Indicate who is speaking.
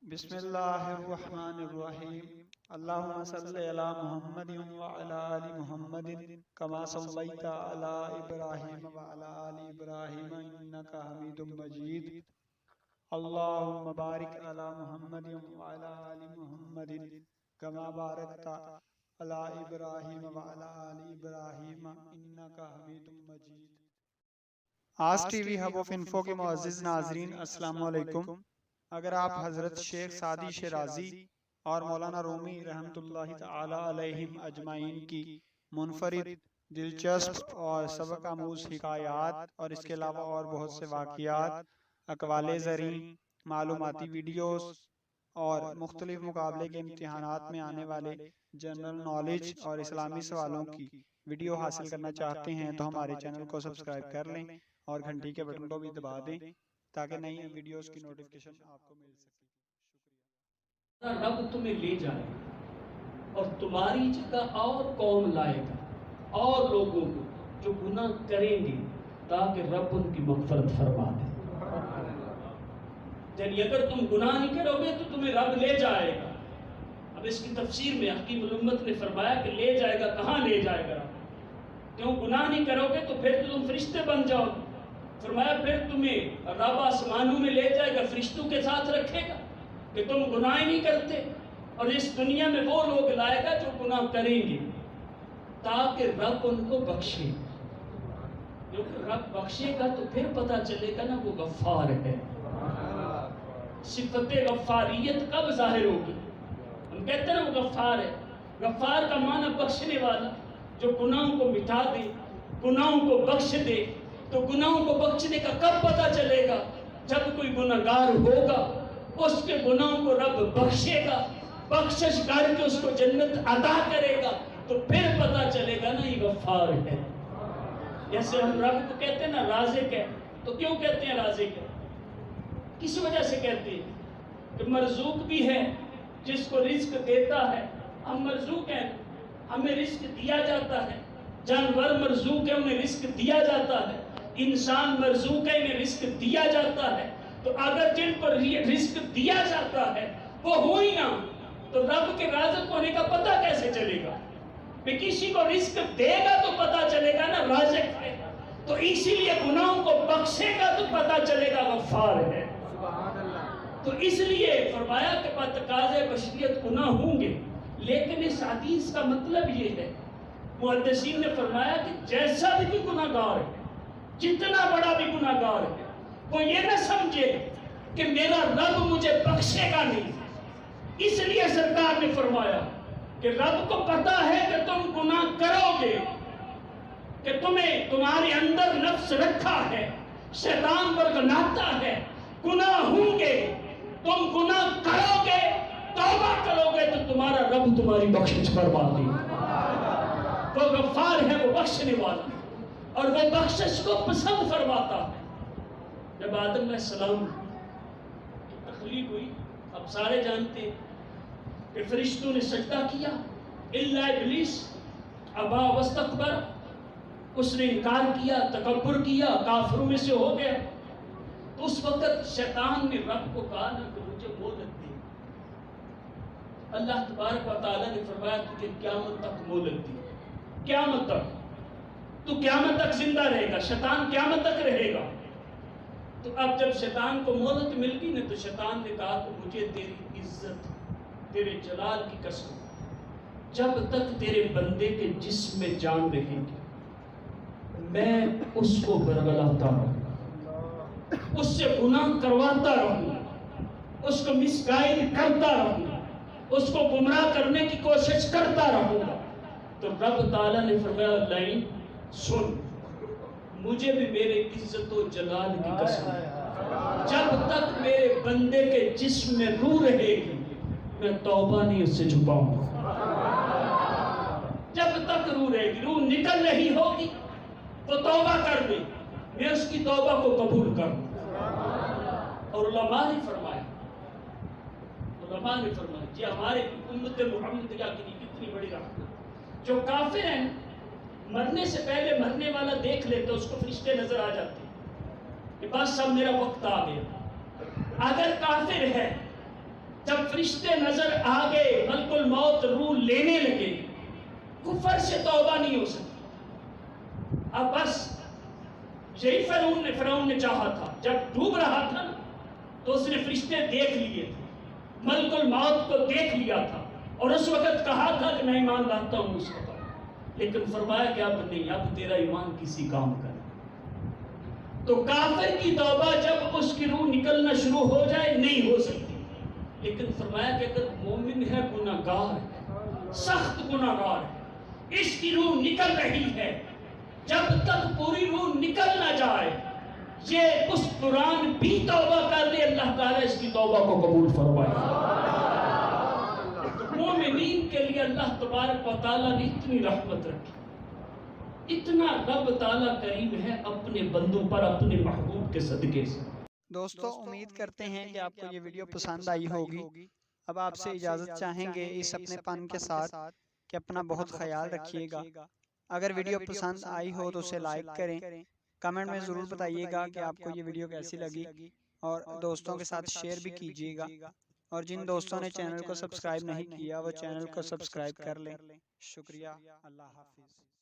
Speaker 1: بسم اللہ الرحمن الرحیم اللہم صلی علی محمد وعلی آل محمد کما صلیت علی ابراہیم وعلی آل ابراہیم انکا حمید مجید اللہم بارک علی محمد وعلی آل محمد کما بارکت علی ابراہیم وعلی آل ابراہیم انکا حمید مجید۔ آس ٹی وی ہب آف انفو کے معزز ناظرین السلام علیکم۔ اگر آپ حضرت شیخ سعدی شیرازی اور مولانا رومی رحمۃ اللہ تعالی علیہم اجمعین کی منفرد، دلچسپ اور سبق آموز حکایات اور اس کے علاوہ اور بہت سے واقعات، اقوال زرین، معلوماتی ویڈیوز اور مختلف مقابلے کے امتحانات میں آنے والے جنرل نالج اور اسلامی سوالوں کی ویڈیو حاصل کرنا چاہتے ہیں تو ہمارے چینل کو سبسکرائب کر لیں اور گھنٹی کے بٹن کو بھی دبا دیں تاکہ نئی ویڈیوز کی نوٹیفیکیشن آپ کو مل سکے۔ شکریہ۔
Speaker 2: رب تمہیں لے جائے اور تمہاری جگہ اور قوم لائے گا اور لوگوں کو جو گناہ کریں گے تاکہ رب ان کی مغفرت فرما دے۔ یعنی اگر تم گناہ نہیں کرو گے تو تمہیں رب لے جائے گا۔ اب اس کی تفسیر میں حکیم الامت نے فرمایا کہ لے جائے گا، کہاں لے جائے گا رب؟ کیوں گناہ نہیں کرو گے تو پھر تم فرشتے بن جاؤ گے۔ فرمایا پھر تمہیں رب آسمانوں میں لے جائے گا، فرشتوں کے ساتھ رکھے گا کہ تم گناہ نہیں کرتے، اور اس دنیا میں وہ لوگ لائے گا جو گناہ کریں گے تاکہ رب ان کو بخشے۔ کیونکہ رب بخشے گا تو پھر پتہ چلے گا نا وہ غفار ہے۔ صفت غفاریت کب ظاہر ہوگی؟ ہم کہتے ہیں نا وہ غفار ہے۔ غفار کا معنی بخشنے والا، جو گناہوں کو مٹا دے، گناہوں کو بخش دے۔ تو گناہوں کو بخشنے کا کب پتہ چلے گا؟ جب کوئی گناہگار ہوگا، اس کے گناہوں کو رب بخشے گا، بخشش کر کے اس کو جنت عطا کرے گا، تو پھر پتہ چلے گا نا یہ غفار ہے۔ جیسے ہم رب کو کہتے ہیں نا رازق ہے، تو کیوں کہتے ہیں رازق ہے؟ کس وجہ سے کہتے ہیں؟ کہ مرزوق بھی ہے، جس کو رزق دیتا ہے۔ ہم مرزوق ہیں، ہمیں رزق دیا جاتا ہے۔ جانور مرزوق ہے، انہیں رزق دیا جاتا ہے۔ انسان مرزوق ہے، انہیں رزق دیا جاتا ہے۔ تو اگر جن پر رزق دیا جاتا ہے وہ ہوئی نہ، تو رب کے رازق ہونے کا پتہ کیسے چلے گا؟ کہ کسی کو رزق دے گا تو پتہ چلے گا نا رازق ہے۔ تو اسی لیے گناہوں کو بخشے گا تو پتہ چلے گا غفار ہے۔ تو اس لیے فرمایا کہ بتقاضے بشریت گناہ ہوں گے، لیکن اس حدیث کا مطلب یہ ہے، محدثین نے فرمایا کہ جیسا بھی گناہ گار ہے، جتنا بڑا بھی گناہ گار ہے، وہ یہ نہ سمجھے کہ میرا رب مجھے بخشے گا نہیں۔ اس لیے سرکار نے فرمایا کہ رب کو پتا ہے کہ تم گناہ کرو گے، کہ تمہارے اندر نفس رکھا ہے، شیطان برگلاتا ہے، گناہ ہوں گے، تم گناہ کرو گے، توبہ کرو گے تو تمہارا رب تمہاری بخشش فرما دے گا۔ وہ غفار ہے، وہ بخشنے والا، اور وہ بخشش کو پسند فرماتا ہے۔ جب آدم علیہ السلام کی تخلیق ہوئی، اب سارے جانتے ہیں کہ فرشتوں نے سجدہ کیا، الا ابلیس ابا واستکبر، اس نے انکار کیا، تکبر کیا، کافروں میں سے ہو گیا۔ تو اس وقت شیطان نے رب کو کہا نا کہ مجھے مہلت دے۔ اللہ تبارک و تعالیٰ نے فرمایا تجھے قیامت تک مہلت دی، قیامت تک، تو قیامت تک زندہ رہے گا، شیطان قیامت تک رہے گا۔ تو اب جب شیطان کو مہلت مل گئی نا، تو شیطان نے کہا کہ مجھے تیری عزت، تیرے جلال کی قسم، جب تک تیرے بندے کے جسم میں جان رہے گی میں اس کو برگلاتا رہوں، اس سے گناہ کرواتا رہوں، اس کو مس گائیڈ کرتا رہوں، اس کو گمراہ کرنے کی کوشش کرتا رہوں گا۔ تو رب تعالیٰ نے فرمایا نہیں، سن، مجھے بھی میرے عزت و جلال کی قسم، جب تک میرے بندے کے جسم میں روح رہے گی میں توبہ نہیں اس سے چھپاؤں گا۔ جب تک روح رہے گی، روح نکل رہی ہوگی وہ توبہ کر دے، میں اس کی توبہ کو قبول کروں۔ اور علماء نے فرمایا جی ہمارے امت محمد کی کتنی بڑی رحمت، جو کافر ہیں مرنے سے پہلے مرنے والا دیکھ لیتے، اس کو فرشتے نظر آ جاتے کہ بس اب میرا وقت آ گیا۔ اگر کافر ہے فرشتے نظر آ گئے، ملک الموت روح لینے لگے، کفر سے توبہ نہیں ہو سکتی۔ اب بس یہی فرعون نے چاہا تھا، جب ڈوب رہا تھا نا تو اس نے فرشتے دیکھ لیے تھے، ملک الموت کو دیکھ لیا تھا، اور اس وقت کہا تھا کہ میں ایمان لاتا ہوں اس پر، لیکن فرمایا کہ اب نہیں، اب تیرا ایمان کسی کام کا نہیں۔ تو کافر کی توبہ جب اس کی روح نکلنا شروع ہو جائے نہیں ہو سکتی، لیکن فرمایا کہ اگر مومن ہے، گناہگار ہے، سخت گناہگار ہے، اس کی روح نکل رہی ہے، جب تک پوری روح نکل نہ جائے یہ اس دوران بھی توبہ کر لے، اللہ تعالیٰ اس کی توبہ کو قبول فرمائے۔ مومنین کے لیے اللہ تبارک و تعالیٰ نے اتنی رحمت رکھی، اتنا رب تعالیٰ کریم ہے اپنے بندوں پر، اپنے محبوب کے صدقے سے۔
Speaker 1: دوستو امید کرتے ہیں کہ آپ کو یہ ویڈیو پسند آئی ہوگی۔ اب آپ سے اجازت چاہیں گے اس اپنے پن کے ساتھ کہ اپنا بہت خیال رکھیے گا۔ اگر ویڈیو پسند آئی ہو تو اسے لائک کریں، کمنٹ میں ضرور بتائیے گا کہ آپ کو یہ ویڈیو کیسی لگی، اور دوستوں کے ساتھ شیئر بھی کیجیے گا، اور جن دوستوں نے چینل کو سبسکرائب نہیں کیا وہ چینل کو سبسکرائب کر لیں۔ شکریہ، اللہ حافظ۔